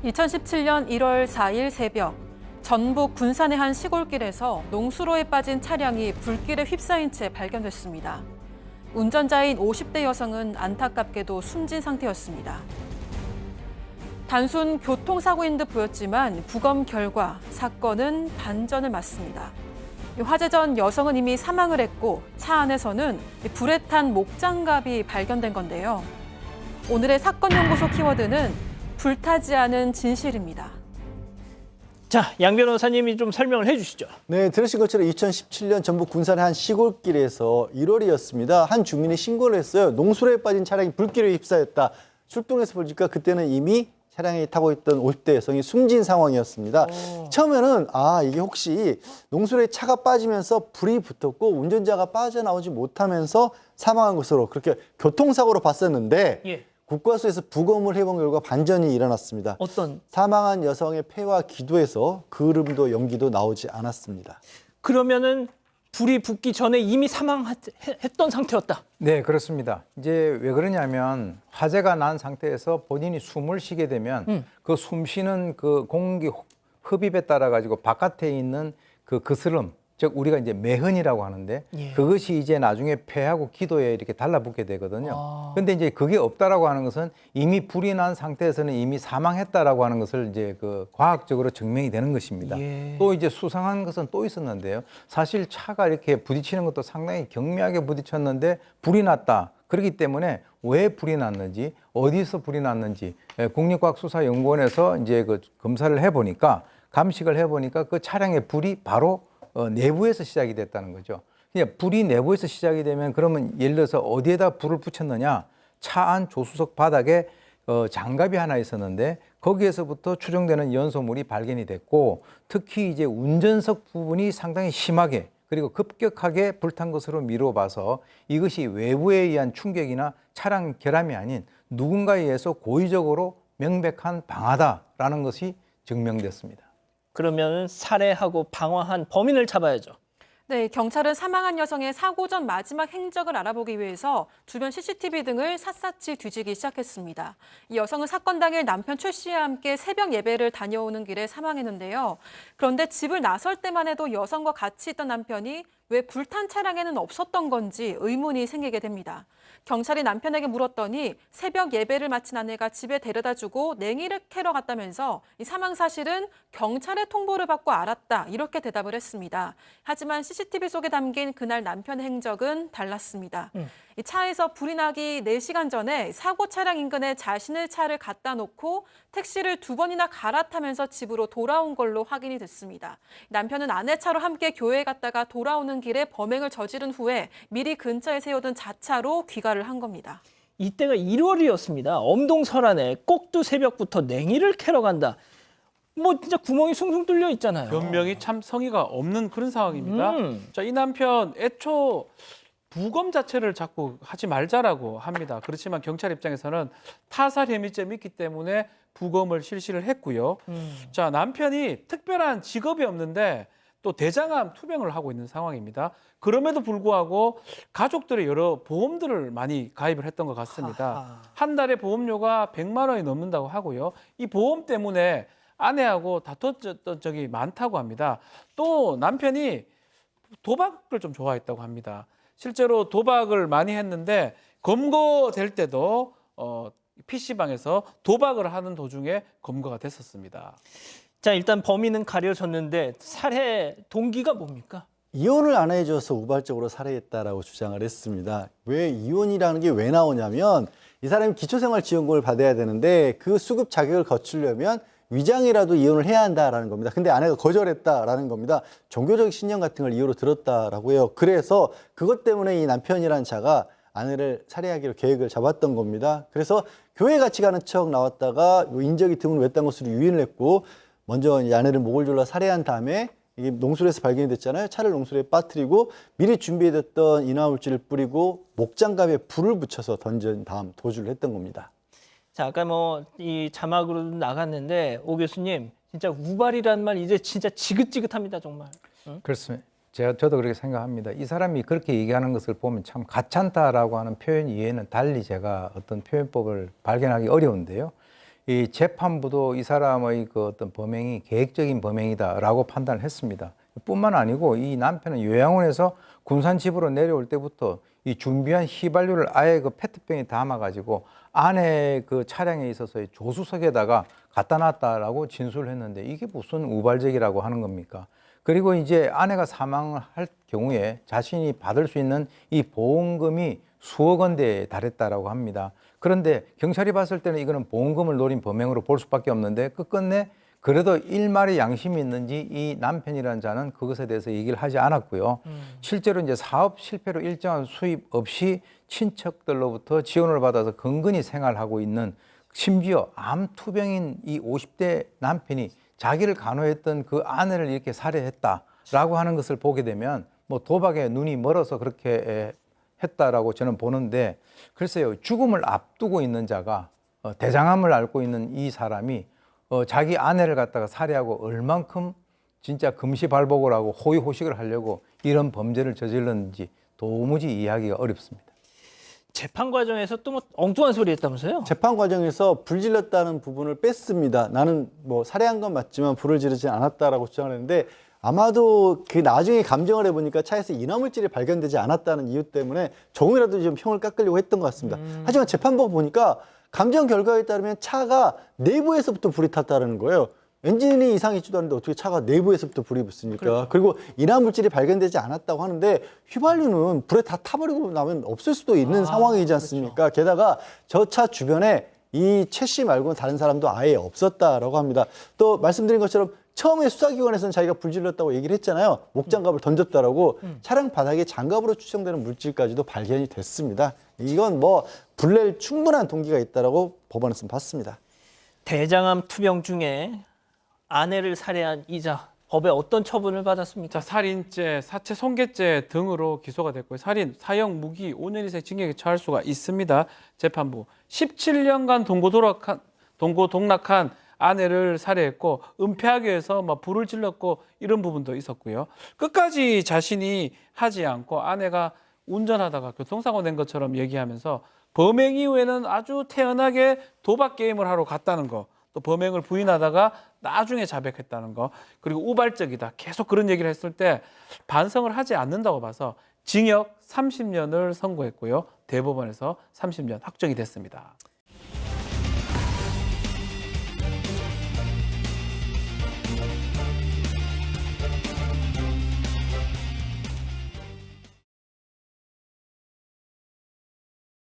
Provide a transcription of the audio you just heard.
2017년 1월 4일 새벽, 전북 군산의 한 시골길에서 농수로에 빠진 차량이 불길에 휩싸인 채 발견됐습니다. 운전자인 50대 여성은 안타깝게도 숨진 상태였습니다. 단순 교통사고인 듯 보였지만 부검 결과 사건은 반전을 맞습니다. 화재 전 여성은 이미 사망을 했고 차 안에서는 불에 탄 목장갑이 발견된 건데요. 오늘의 사건 연구소 키워드는 불타지 않은 진실입니다. 자, 양 변호사님이 좀 설명을 해주시죠. 네, 들으신 것처럼 2017년 전북 군산의 한 시골길에서 1월이었습니다. 한 주민이 신고를 했어요. 농수로에 빠진 차량이 불길에 휩싸였다. 출동해서 보니까 그때는 이미 차량에 타고 있던 50대 여성이 숨진 상황이었습니다. 처음에는 이게 혹시 농수로에 차가 빠지면서 불이 붙었고 운전자가 빠져나오지 못하면서 사망한 것으로 그렇게 교통사고로 봤었는데 예. 국과수에서 부검을 해본 결과 반전이 일어났습니다. 어떤? 사망한 여성의 폐와 기도에서 그름도 연기도 나오지 않았습니다. 그러면은 불이 붙기 전에 이미 사망했던 상태였다. 네, 그렇습니다. 이제 왜 그러냐면 화재가 난 상태에서 본인이 숨을 쉬게 되면 그 숨 쉬는 그 공기 흡입에 따라 가지고 바깥에 있는 그 거스름, 즉 우리가 이제 매흔이라고 하는데 예. 그것이 이제 나중에 폐하고 기도에 이렇게 달라붙게 되거든요. 근데 이제 그게 없다라고 하는 것은 이미 불이 난 상태에서는 이미 사망했다라고 하는 것을 이제 그 과학적으로 증명이 되는 것입니다. 예. 또 이제 수상한 것은 또 있었는데요. 사실 차가 이렇게 부딪히는 것도 상당히 경미하게 부딪혔는데 불이 났다. 그렇기 때문에 왜 불이 났는지, 어디서 불이 났는지 국립과학수사연구원에서 이제 그 검사를 해보니까 감식을 해보니까 그 차량의 불이 바로 내부에서 시작이 됐다는 거죠. 그냥 불이 내부에서 시작이 되면 그러면 예를 들어서 어디에다 불을 붙였느냐? 차 안 조수석 바닥에 장갑이 하나 있었는데 거기에서부터 추정되는 연소물이 발견이 됐고 특히 이제 운전석 부분이 상당히 심하게 그리고 급격하게 불탄 것으로 미뤄봐서 이것이 외부에 의한 충격이나 차량 결함이 아닌 누군가에 의해서 고의적으로 명백한 방화다라는 것이 증명됐습니다. 그러면 살해하고 방화한 범인을 잡아야죠. 네, 경찰은 사망한 여성의 사고 전 마지막 행적을 알아보기 위해서 주변 CCTV 등을 샅샅이 뒤지기 시작했습니다. 이 여성은 사건 당일 남편 최 씨와 함께 새벽 예배를 다녀오는 길에 사망했는데요. 그런데 집을 나설 때만 해도 여성과 같이 있던 남편이 왜 불탄 차량에는 없었던 건지 의문이 생기게 됩니다. 경찰이 남편에게 물었더니 새벽 예배를 마친 아내가 집에 데려다주고 냉이를 캐러 갔다면서 이 사망 사실은 경찰의 통보를 받고 알았다 이렇게 대답을 했습니다. 하지만 CCTV 속에 담긴 그날 남편의 행적은 달랐습니다. 이 차에서 불이 나기 4시간 전에 사고 차량 인근에 자신의 차를 갖다 놓고 택시를 2번이나 갈아타면서 집으로 돌아온 걸로 확인이 됐습니다. 남편은 아내 차로 함께 교회에 갔다가 돌아오는 길에 범행을 저지른 후에 미리 근처에 세워둔 자차로 귀가를 한 겁니다. 이때가 1월이었습니다. 엄동설안에 꼭두 새벽부터 냉이를 캐러 간다. 뭐 진짜 구멍이 숭숭 뚫려 있잖아요. 변명이 참 성의가 없는 그런 상황입니다. 자, 이 남편 애초 부검 자체를 자꾸 하지 말자라고 합니다. 그렇지만 경찰 입장에서는 타살 혐의점이 있기 때문에 부검을 실시를 했고요. 자, 남편이 특별한 직업이 없는데 또 대장암 투병을 하고 있는 상황입니다. 그럼에도 불구하고 가족들의 여러 보험들을 많이 가입을 했던 것 같습니다. 한 달에 보험료가 100만 원이 넘는다고 하고요. 이 보험 때문에 아내하고 다퉜던 적이 많다고 합니다. 또 남편이 도박을 좀 좋아했다고 합니다. 실제로 도박을 많이 했는데 검거될 때도 PC방에서 도박을 하는 도중에 검거가 됐었습니다. 자, 일단 범인은 가려졌는데 살해 동기가 뭡니까? 이혼을 안 해줘서 우발적으로 살해했다라고 주장을 했습니다. 왜 이혼이라는 게 왜 나오냐면 이 사람이 기초생활지원금을 받아야 되는데 그 수급 자격을 거치려면 위장이라도 이혼을 해야 한다라는 겁니다. 근데 아내가 거절했다라는 겁니다. 종교적 신념 같은 걸 이유로 들었다라고 해요. 그래서 그것 때문에 이 남편이라는 자가 아내를 살해하기로 계획을 잡았던 겁니다. 그래서 교회 같이 가는 척 나왔다가 인적이 드문 외딴 곳으로 유인을 했고 먼저 이 아내를 목을 졸라 살해한 다음에 이게 농수로에서 발견이 됐잖아요. 차를 농수로에 빠뜨리고 미리 준비해뒀던 인화물질을 뿌리고 목장갑에 불을 붙여서 던진 다음 도주를 했던 겁니다. 자, 아까 뭐 이 자막으로 나갔는데 오 교수님 진짜 우발이라는 말 이제 진짜 지긋지긋합니다 정말. 응? 그렇습니다. 저도 그렇게 생각합니다. 이 사람이 그렇게 얘기하는 것을 보면 참 가찮다라고 하는 표현 이외에는 달리 제가 어떤 표현법을 발견하기 어려운데요. 이 재판부도 이 사람의 그 어떤 범행이 계획적인 범행이다라고 판단을 했습니다. 뿐만 아니고 이 남편은 요양원에서 군산 집으로 내려올 때부터 이 준비한 휘발유를 아예 그 페트병에 담아가지고 안에 그 차량에 있어서 조수석에다가 갖다 놨다라고 진술을 했는데 이게 무슨 우발적이라고 하는 겁니까? 그리고 이제 아내가 사망을 할 경우에 자신이 받을 수 있는 이 보험금이 수억 원대에 달했다라고 합니다. 그런데 경찰이 봤을 때는 이거는 보험금을 노린 범행으로 볼 수밖에 없는데 끝끝내 그래도 일말의 양심이 있는지 이 남편이라는 자는 그것에 대해서 얘기를 하지 않았고요. 실제로 이제 사업 실패로 일정한 수입 없이 친척들로부터 지원을 받아서 근근히 생활하고 있는 심지어 암투병인 이 50대 남편이 자기를 간호했던 그 아내를 이렇게 살해했다라고 하는 것을 보게 되면 뭐 도박에 눈이 멀어서 그렇게 했다라고 저는 보는데 글쎄요, 죽음을 앞두고 있는 자가 대장암을 앓고 있는 이 사람이 자기 아내를 갖다가 살해하고 얼만큼 진짜 금시발복을 하고 호의호식을 하려고 이런 범죄를 저질렀는지 도무지 이해하기가 어렵습니다. 재판 과정에서 또 뭐 엉뚱한 소리 했다면서요? 재판 과정에서 불 질렀다는 부분을 뺐습니다. 나는 뭐 살해한 건 맞지만 불을 지르지 않았다라고 주장을 했는데 아마도 그 나중에 감정을 해보니까 차에서 인화물질이 발견되지 않았다는 이유 때문에 조금이라도 좀 형을 깎으려고 했던 것 같습니다. 하지만 재판부 보니까 감정 결과에 따르면 차가 내부에서부터 불이 탔다는 거예요. 엔진이 이상이 있지도 않은데 어떻게 차가 내부에서부터 불이 붙습니까? 그렇죠. 그리고 인화물질이 발견되지 않았다고 하는데 휘발유는 불에 다 타버리고 나면 없을 수도 있는 상황이지 않습니까? 게다가 저 차 주변에 이 최 씨 말고는 다른 사람도 아예 없었다라고 합니다. 또 말씀드린 것처럼 처음에 수사기관에서는 자기가 불질렀다고 얘기를 했잖아요. 목장갑을 던졌다라고 차량 바닥에 장갑으로 추정되는 물질까지도 발견이 됐습니다. 이건 뭐 불낼 충분한 동기가 있다라고 법원에서는 봤습니다. 대장암 투병 중에 아내를 살해한 이자 법에 어떤 처분을 받았습니까? 자, 살인죄, 사체 손괴죄 등으로 기소가 됐고요. 살인, 사형, 무기 5년 이상 징역에 처할 수가 있습니다. 재판부 17년간 동고 동락한 아내를 살해했고 은폐하기 위해서 막 불을 질렀고 이런 부분도 있었고요. 끝까지 자신이 하지 않고 아내가 운전하다가 교통사고 낸 것처럼 얘기하면서 범행 이후에는 아주 태연하게 도박 게임을 하러 갔다는 거, 또 범행을 부인하다가 나중에 자백했다는 거, 그리고 우발적이다. 계속 그런 얘기를 했을 때 반성을 하지 않는다고 봐서 징역 30년을 선고했고요. 대법원에서 30년 확정이 됐습니다.